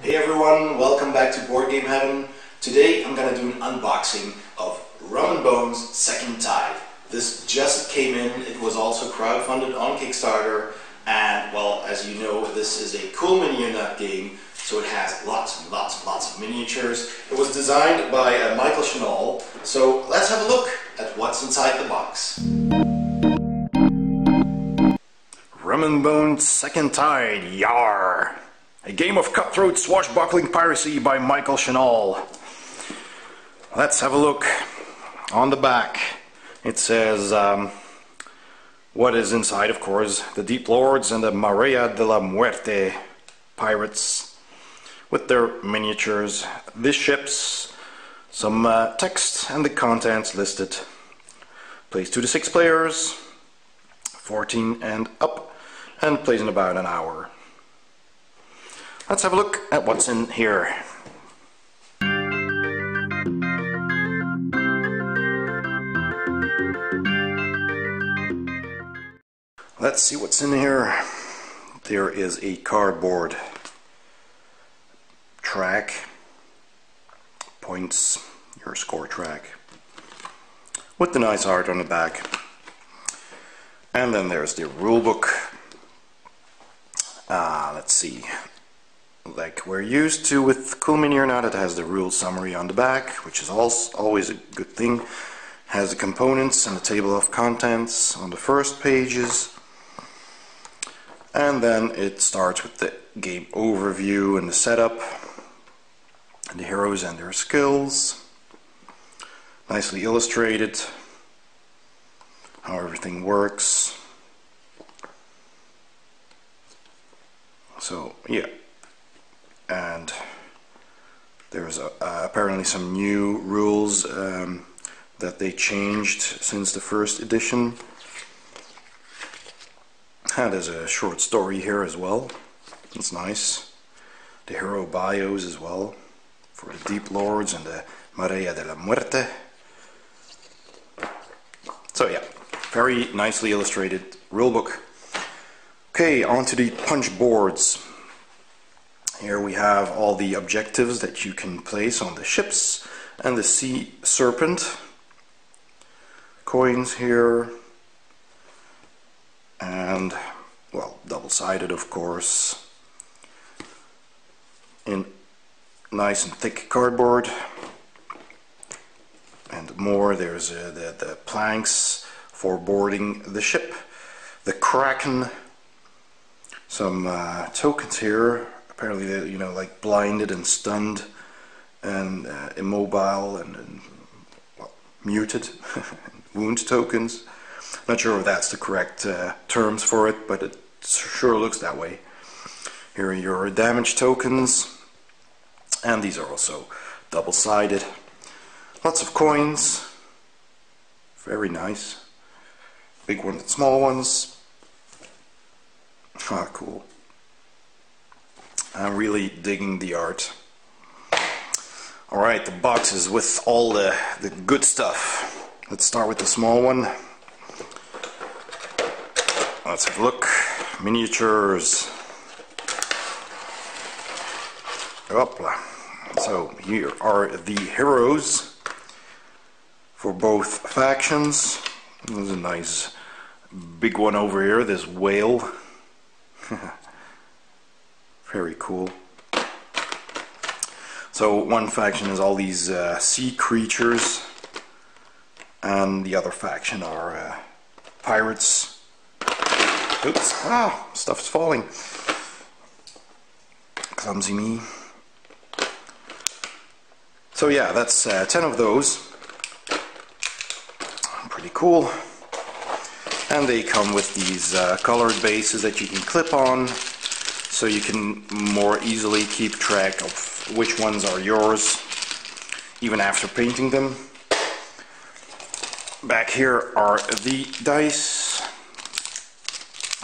Hey everyone, welcome back to Board Game Heaven. Today I'm gonna do an unboxing of Rum Bones Second Tide. This just came in. It was also crowdfunded on Kickstarter, and well, as you know, this is a cool mini nut game, so it has lots and lots and lots of miniatures. It was designed by Michael Schnall, so let's have a look at what's inside the box. Rum Bones Second Tide, yar! A game of cutthroat swashbuckling piracy by Michael Schnall. Let's have a look. On the back it says what is inside, of course, the Deep Lords and the Marea de la Muerte pirates with their miniatures, the ships, some text and the contents listed. Plays 2 to 6 players, 14 and up, and plays in about an hour. Let's have a look at what's in here. Let's see what's in here. There is a cardboard track, points, your score track, with the nice art on the back. And then there's the rule book. Let's see. Like we're used to with Cool Mini or Not, it has the rule summary on the back, which is always a good thing. Has the components and the table of contents on the first pages. And then it starts with the game overview and the setup, and the heroes and their skills. Nicely illustrated, how everything works. So yeah, and there's apparently some new rules that they changed since the first edition. And there's a short story here as well. It's nice. The hero bios as well for the Deep Lords and the Marea de la Muerte. So yeah, very nicely illustrated rulebook. Okay, on to the punch boards. Here we have all the objectives that you can place on the ships and the sea serpent. Coins here. And, well, double-sided, of course, in nice and thick cardboard. And more, there's the planks for boarding the ship, the Kraken, some tokens here, apparently they're, you know, like blinded and stunned and immobile and well, muted, wound tokens. Not sure if that's the correct terms for it, but it sure looks that way. Here are your damage tokens, and these are also double-sided. Lots of coins, very nice. Big ones and small ones. Ah, cool. I'm really digging the art. Alright, the boxes with all the good stuff. Let's start with the small one. Let's have a look. Miniatures. Hopla. So here are the heroes for both factions. There's a nice big one over here, this whale. Very cool. So one faction is all these sea creatures, and the other faction are pirates. Oops, stuff's falling. Clumsy me. So yeah, that's 10 of those. Pretty cool. And they come with these colored bases that you can clip on, so you can more easily keep track of which ones are yours, even after painting them. Back here are the dice.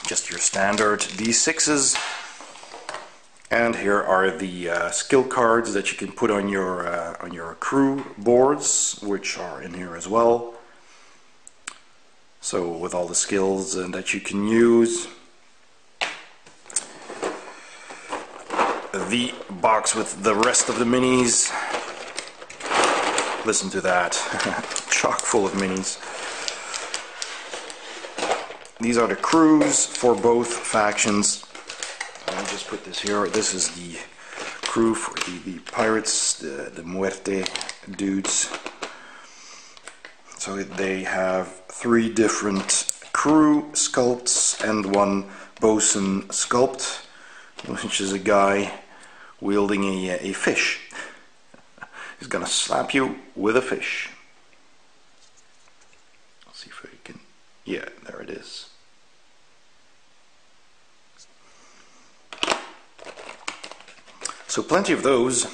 Just your standard D6s, and here are the skill cards that you can put on your crew boards, which are in here as well. So with all the skills that you can use. The box with the rest of the minis. Listen to that. Chock full of minis. These are the crews for both factions. Let me just put this here. This is the crew for the pirates, the Muerte dudes. So they have 3 different crew sculpts and 1 bosun sculpt, which is a guy wielding a fish. He's gonna slap you with a fish. Let's see if I can. Yeah, there it is. So plenty of those.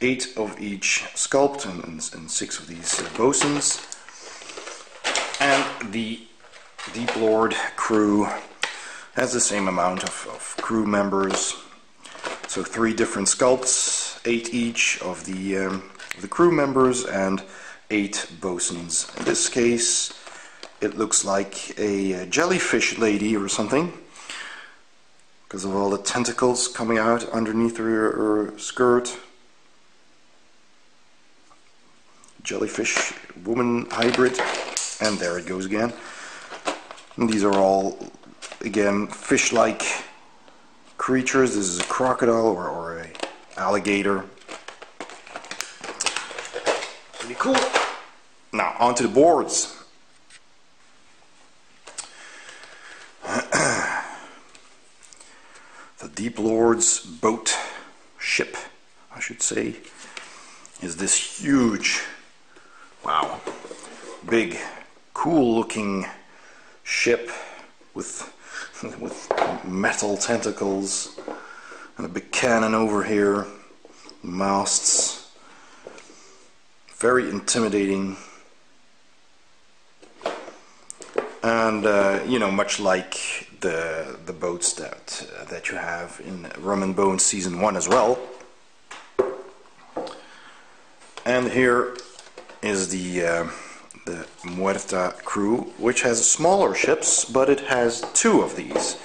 8 of each sculpt and 6 of these bosuns. And the Deep Lord crew has the same amount of crew members. So 3 different sculpts, 8 each of the crew members, and 8 bosuns. In this case, it looks like a jellyfish lady or something, because of all the tentacles coming out underneath her skirt. Jellyfish woman hybrid, and there it goes again. And these are all, again, fish-like creatures. This is a crocodile or a alligator. Pretty cool. Now onto the boards. The Deep Lord's boat, ship, I should say, is this huge, wow, big, cool-looking ship with metal tentacles and a big cannon over here, masts. Very intimidating, and you know, much like the boats that you have in Rum Bones Season 1 as well. And here is the Muerta crew, which has smaller ships, but it has 2 of these,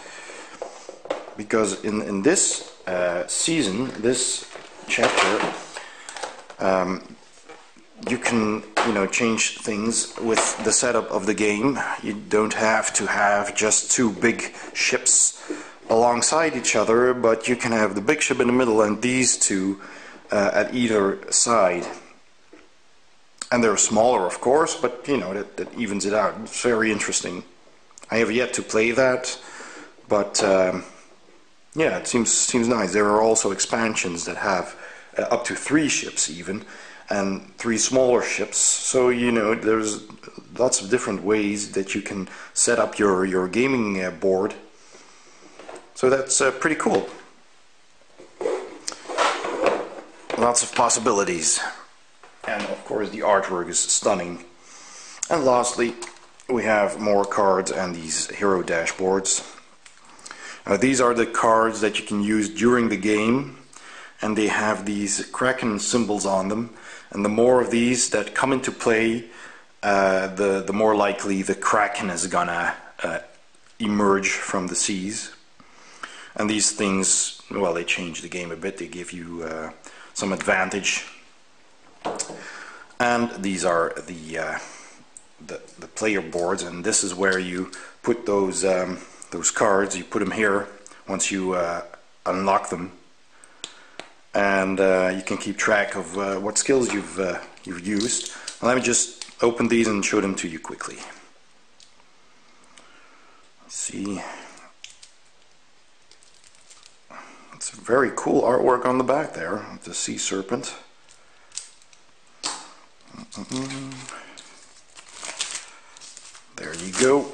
because in this season, this chapter, you can, you know, change things with the setup of the game. You don't have to have just 2 big ships alongside each other, but you can have the big ship in the middle and these 2 at either side. And they're smaller, of course, but you know, that evens it out. It's very interesting. I have yet to play that, but yeah, it seems nice. There are also expansions that have up to 3 ships even, and 3 smaller ships. So you know, there's lots of different ways that you can set up your gaming board. So that's pretty cool. Lots of possibilities. And of course the artwork is stunning. And lastly, we have more cards and these hero dashboards. These are the cards that you can use during the game, and they have these kraken symbols on them. And the more of these that come into play, the more likely the kraken is gonna emerge from the seas. And these things, well, they change the game a bit. They give you some advantage. And these are the player boards, and this is where you put those cards. You put them here once you unlock them, and you can keep track of what skills you've used. And let me just open these and show them to you quickly. Let's see, it's a very cool artwork on the back there with the sea serpent. There you go.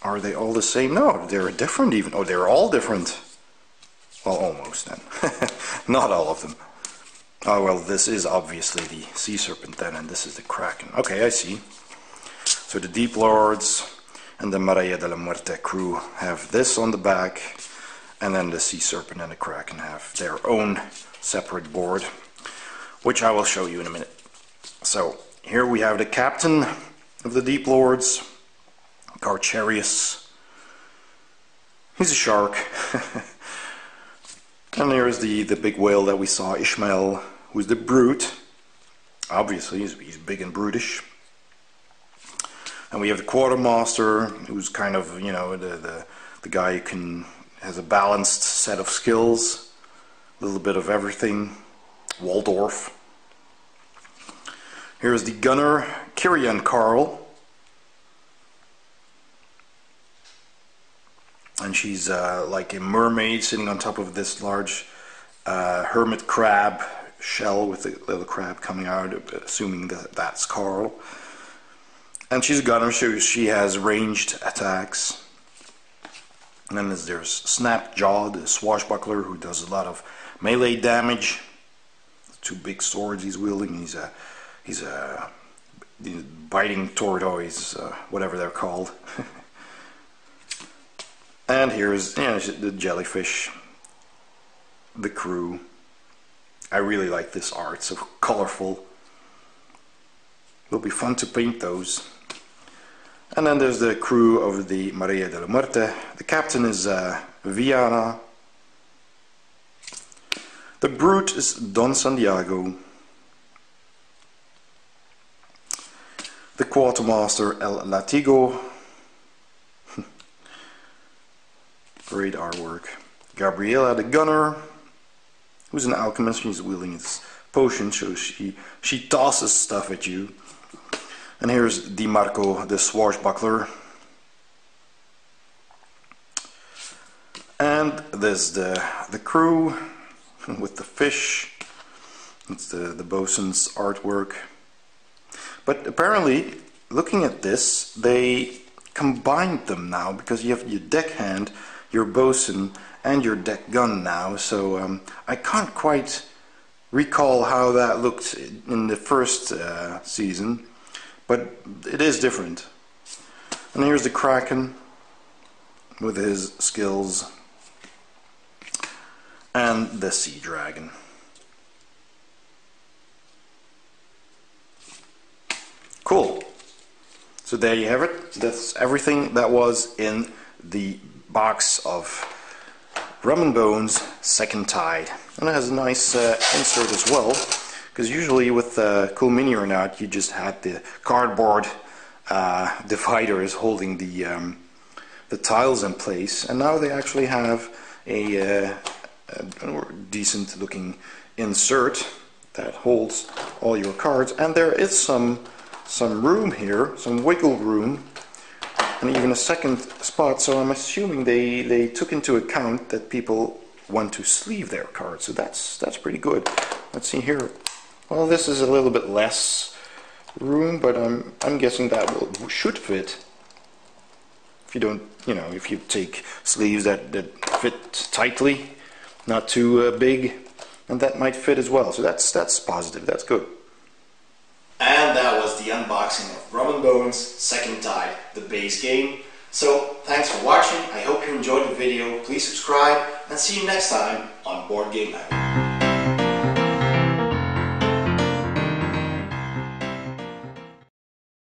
Are they all the same? No, they're different even. Oh, they're all different. Well, almost then. Not all of them. Oh, well, this is obviously the sea serpent then, and this is the kraken. Okay, I see. So the Deep Lords and the Maraya de la Muerte crew have this on the back, and then the sea serpent and the kraken have their own separate board, which I will show you in a minute. So here we have the captain, of the Deep Lords. Carcharius. He's a shark. And there's the big whale that we saw, Ishmael, who's the brute. Obviously, he's big and brutish. And we have the quartermaster, who's kind of, you know, the guy who has a balanced set of skills, a little bit of everything. Waldorf. Here's the gunner, Kyrian Carl. And she's like a mermaid sitting on top of this large hermit crab shell with a little crab coming out, assuming that that's Carl. And she's a gunner, so she has ranged attacks. And then there's Snapjaw, the swashbuckler, who does a lot of melee damage. Two big swords he's wielding. He's a biting tortoise, whatever they're called. And here's, you know, the jellyfish, the crew. I really like this art, so colorful. It'll be fun to paint those. And then there's the crew of the Maria de la Muerte. The captain is Viana. The brute is Don Santiago. The quartermaster El Latigo. Great artwork. Gabriela the gunner, who's an alchemist. She's wielding this potion, so she tosses stuff at you. And here's DiMarco the swashbuckler. And there's the crew with the fish. It's the bosun's artwork. But apparently, looking at this, they combined them now, because you have your deckhand, your bosun, and your deck gun now. So I can't quite recall how that looked in the first season, but it is different. And here's the Kraken with his skills, and the Sea Dragon. Cool. So there you have it. That's everything that was in the box of Rum Bones Second Tide. And it has a nice insert as well, because usually with Cool Mini or Not, you just had the cardboard dividers holding the tiles in place, and now they actually have a decent looking insert that holds all your cards, and there is some room here, some wiggle room, and even a second spot. So I'm assuming they took into account that people want to sleeve their cards, so that's pretty good. Let's see here. Well, this is a little bit less room, but I'm guessing that should fit. If you don't, you know, if you take sleeves that fit tightly, not too big, and that might fit as well. So that's positive. That's good. And that was the unboxing of Rum Bones Second Tide, the base game. So thanks for watching. I hope you enjoyed the video. Please subscribe, and see you next time on Board Game Night.